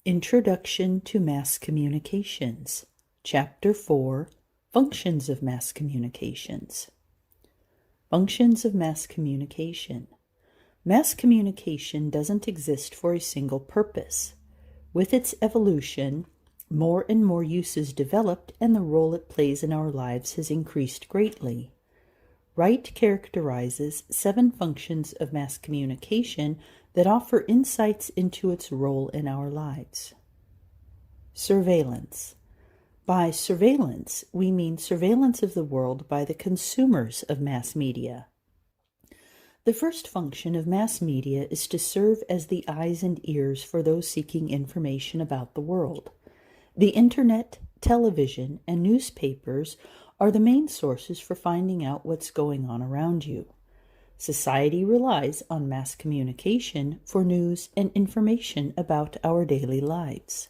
Introduction to Mass Communications, Chapter 4, Functions of Mass Communications. Functions of Mass Communication. Mass communication doesn't exist for a single purpose. With its evolution, more and more uses developed, and the role it plays in our lives has increased greatly. Wright characterizes 7 functions of mass communication that offer insights into its role in our lives. Surveillance. By surveillance, we mean surveillance of the world by the consumers of mass media. The first function of mass media is to serve as the eyes and ears for those seeking information about the world. The Internet, television, and newspapers are the main sources for finding out what's going on around you. Society relies on mass communication for news and information about our daily lives.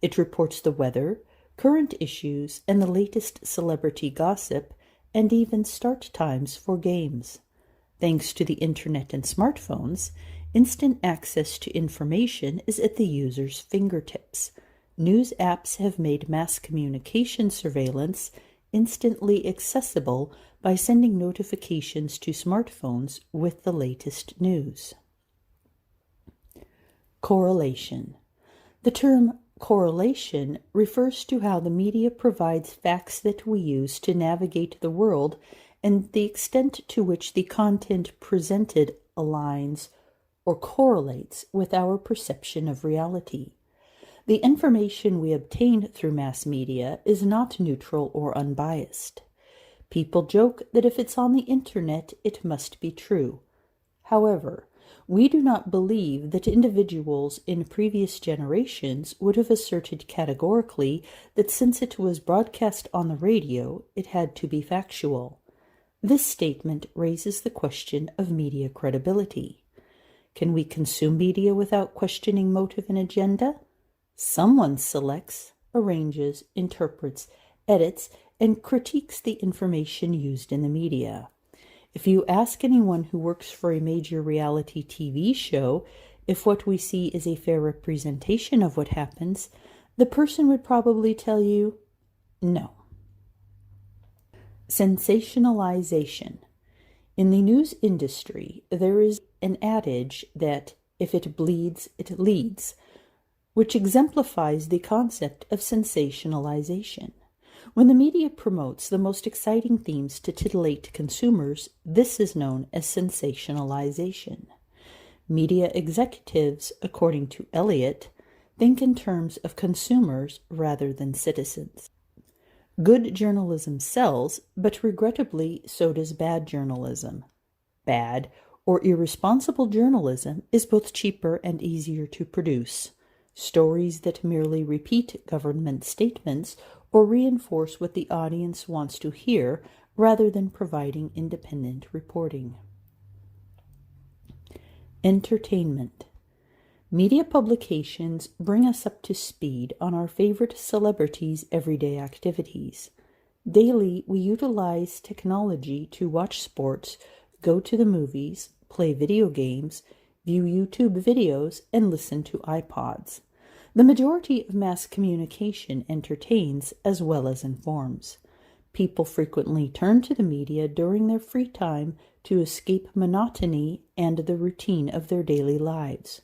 It reports the weather, current issues, and the latest celebrity gossip, and even start times for games. Thanks to the Internet and smartphones, instant access to information is at the user's fingertips. News apps have made mass communication surveillance instantly accessible by sending notifications to smartphones with the latest news. Correlation. The term correlation refers to how the media provides facts that we use to navigate the world and the extent to which the content presented aligns or correlates with our perception of reality. The information we obtain through mass media is not neutral or unbiased. People joke that if it's on the Internet, it must be true. However, we do not believe that individuals in previous generations would have asserted categorically that since it was broadcast on the radio, it had to be factual. This statement raises the question of media credibility. Can we consume media without questioning motive and agenda? Someone selects, arranges, interprets, edits, and critiques the information used in the media. If you ask anyone who works for a major reality TV show if what we see is a fair representation of what happens, the person would probably tell you, no. Sensationalization. In the news industry, there is an adage that if it bleeds, it leads, which exemplifies the concept of sensationalization. When the media promotes the most exciting themes to titillate consumers, this is known as sensationalization. Media executives, according to Eliot, think in terms of consumers rather than citizens. Good journalism sells, but regrettably so does bad journalism. Bad or irresponsible journalism is both cheaper and easier to produce. Stories that merely repeat government statements or reinforce what the audience wants to hear rather than providing independent reporting. Entertainment. Media publications bring us up to speed on our favorite celebrities' everyday activities. Daily, we utilize technology to watch sports, go to the movies, play video games, view YouTube videos, and listen to iPods. The majority of mass communication entertains as well as informs. People frequently turn to the media during their free time to escape monotony and the routine of their daily lives.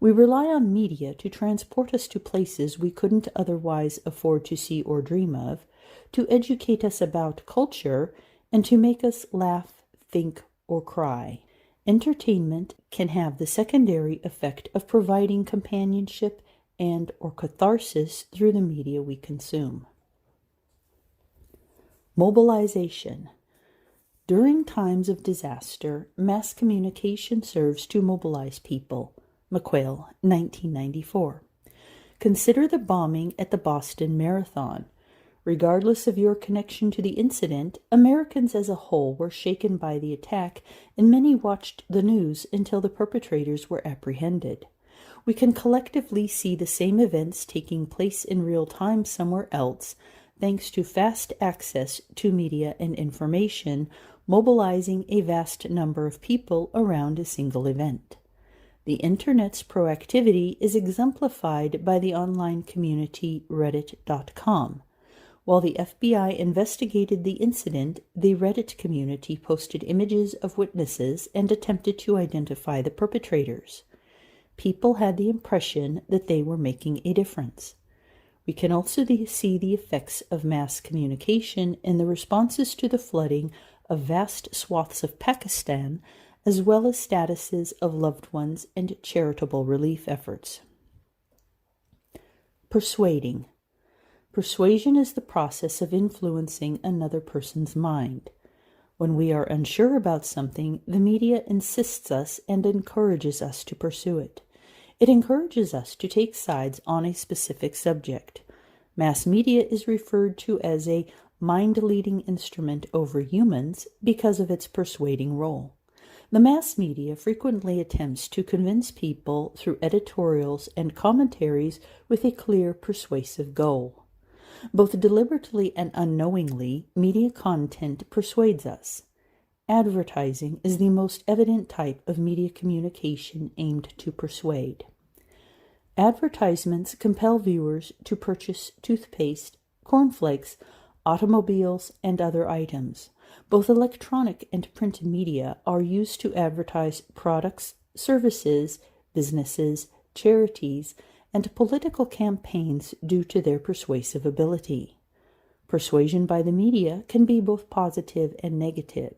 We rely on media to transport us to places we couldn't otherwise afford to see or dream of, to educate us about culture, and to make us laugh, think, or cry. Entertainment can have the secondary effect of providing companionship and or catharsis through the media we consume. Mobilization. During times of disaster, mass communication serves to mobilize people. McQuail, 1994. Consider the bombing at the Boston Marathon. Regardless of your connection to the incident, Americans as a whole were shaken by the attack, and many watched the news until the perpetrators were apprehended. We can collectively see the same events taking place in real time somewhere else, thanks to fast access to media and information, mobilizing a vast number of people around a single event. The Internet's proactivity is exemplified by the online community Reddit.com. While the FBI investigated the incident, the Reddit community posted images of witnesses and attempted to identify the perpetrators. People had the impression that they were making a difference. We can also see the effects of mass communication in the responses to the flooding of vast swaths of Pakistan, as well as statuses of loved ones and charitable relief efforts. Persuading. Persuasion is the process of influencing another person's mind. When we are unsure about something, the media insists us and encourages us to pursue it. It encourages us to take sides on a specific subject. Mass media is referred to as a mind-leading instrument over humans because of its persuading role. The mass media frequently attempts to convince people through editorials and commentaries with a clear, persuasive goal. Both deliberately and unknowingly, media content persuades us. Advertising is the most evident type of media communication aimed to persuade. Advertisements compel viewers to purchase toothpaste, cornflakes, automobiles, and other items. Both electronic and print media are used to advertise products, services, businesses, charities, and political campaigns due to their persuasive ability. Persuasion by the media can be both positive and negative.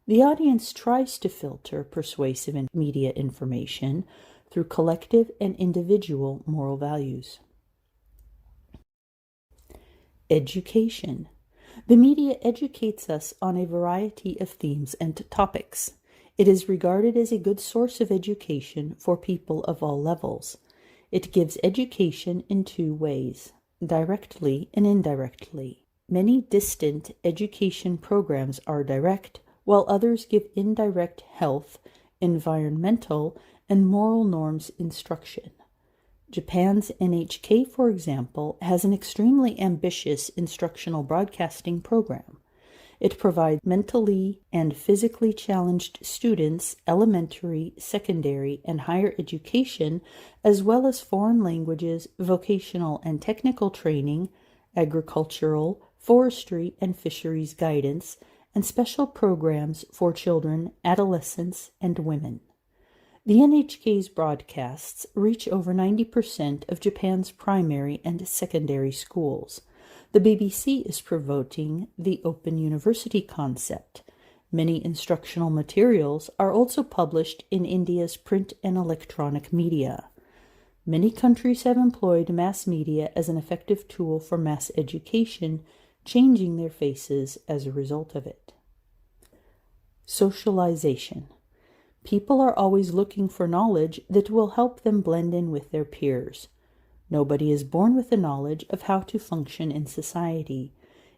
The audience tries to filter persuasive media information through collective and individual moral values. Education. The media educates us on a variety of themes and topics. It is regarded as a good source of education for people of all levels. It gives education in two ways, directly and indirectly. Many distant education programs are direct, while others give indirect health, environmental, and moral norms instruction. Japan's NHK, for example, has an extremely ambitious instructional broadcasting program. It provides mentally and physically challenged students elementary, secondary, and higher education, as well as foreign languages, vocational and technical training, agricultural, forestry, and fisheries guidance, and special programs for children, adolescents, and women. The NHK's broadcasts reach over 90% of Japan's primary and secondary schools. The BBC is promoting the Open University concept. Many instructional materials are also published in India's print and electronic media. Many countries have employed mass media as an effective tool for mass education, changing their faces as a result of it. Socialization. People are always looking for knowledge that will help them blend in with their peers. Nobody is born with the knowledge of how to function in society.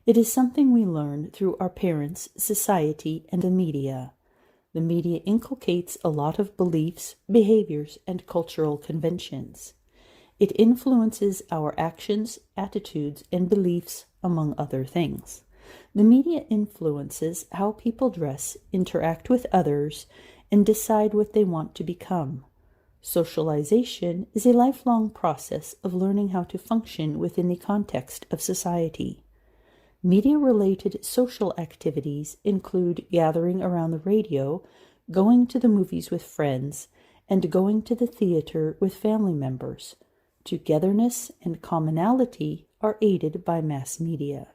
It is something we learn through our parents, society, and the media. The media inculcates a lot of beliefs, behaviors, and cultural conventions. It influences our actions, attitudes, and beliefs, among other things. The media influences how people dress, interact with others, and decide what they want to become. Socialization is a lifelong process of learning how to function within the context of society. Media-related social activities include gathering around the radio, going to the movies with friends, and going to the theater with family members. Togetherness and commonality are aided by mass media.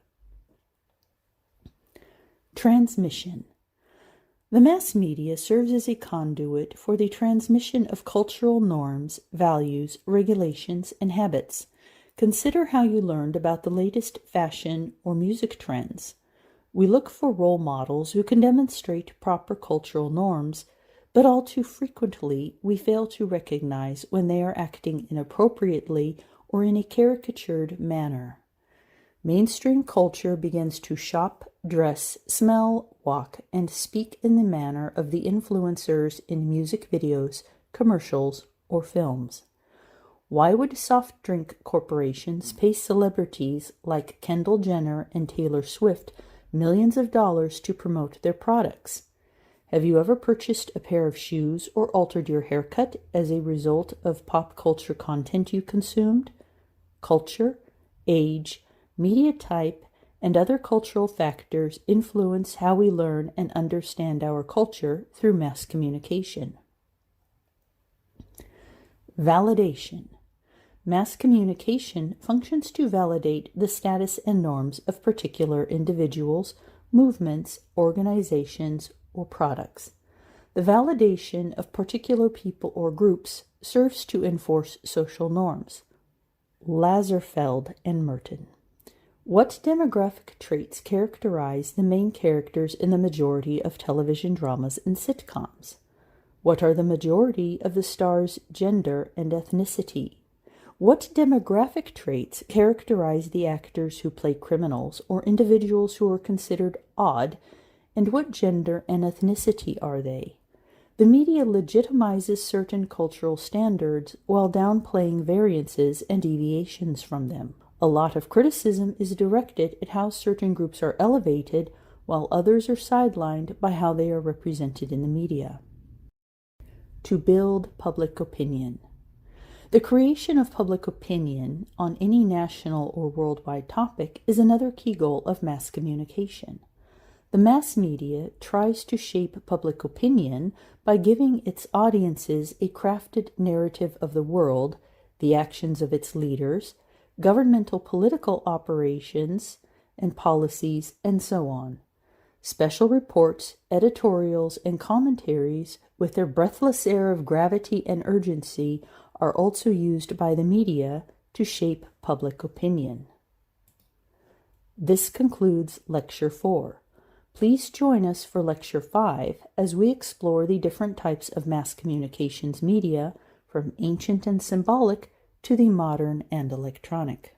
Transmission. The mass media serves as a conduit for the transmission of cultural norms, values, regulations, and habits. Consider how you learned about the latest fashion or music trends. We look for role models who can demonstrate proper cultural norms, but all too frequently we fail to recognize when they are acting inappropriately or in a caricatured manner. Mainstream culture begins to shop, dress, smell, walk, and speak in the manner of the influencers in music videos, commercials, or films. Why would soft drink corporations pay celebrities like Kendall Jenner and Taylor Swift millions of dollars to promote their products? Have you ever purchased a pair of shoes or altered your haircut as a result of pop culture content you consumed? Culture, age, media type, and other cultural factors influence how we learn and understand our culture through mass communication. Validation. Mass communication functions to validate the status and norms of particular individuals, movements, organizations, or products. The validation of particular people or groups serves to enforce social norms. Lazarsfeld and Merton. What demographic traits characterize the main characters in the majority of television dramas and sitcoms? What are the majority of the stars' gender and ethnicity? What demographic traits characterize the actors who play criminals or individuals who are considered odd, and what gender and ethnicity are they? The media legitimizes certain cultural standards while downplaying variances and deviations from them. A lot of criticism is directed at how certain groups are elevated while others are sidelined by how they are represented in the media. To build public opinion. The creation of public opinion on any national or worldwide topic is another key goal of mass communication. The mass media tries to shape public opinion by giving its audiences a crafted narrative of the world, the actions of its leaders, governmental political operations and policies, and so on. Special reports, editorials, and commentaries, with their breathless air of gravity and urgency, are also used by the media to shape public opinion. This concludes Lecture 4. Please join us for Lecture 5 as we explore the different types of mass communications media, from ancient and symbolic to the modern and electronic.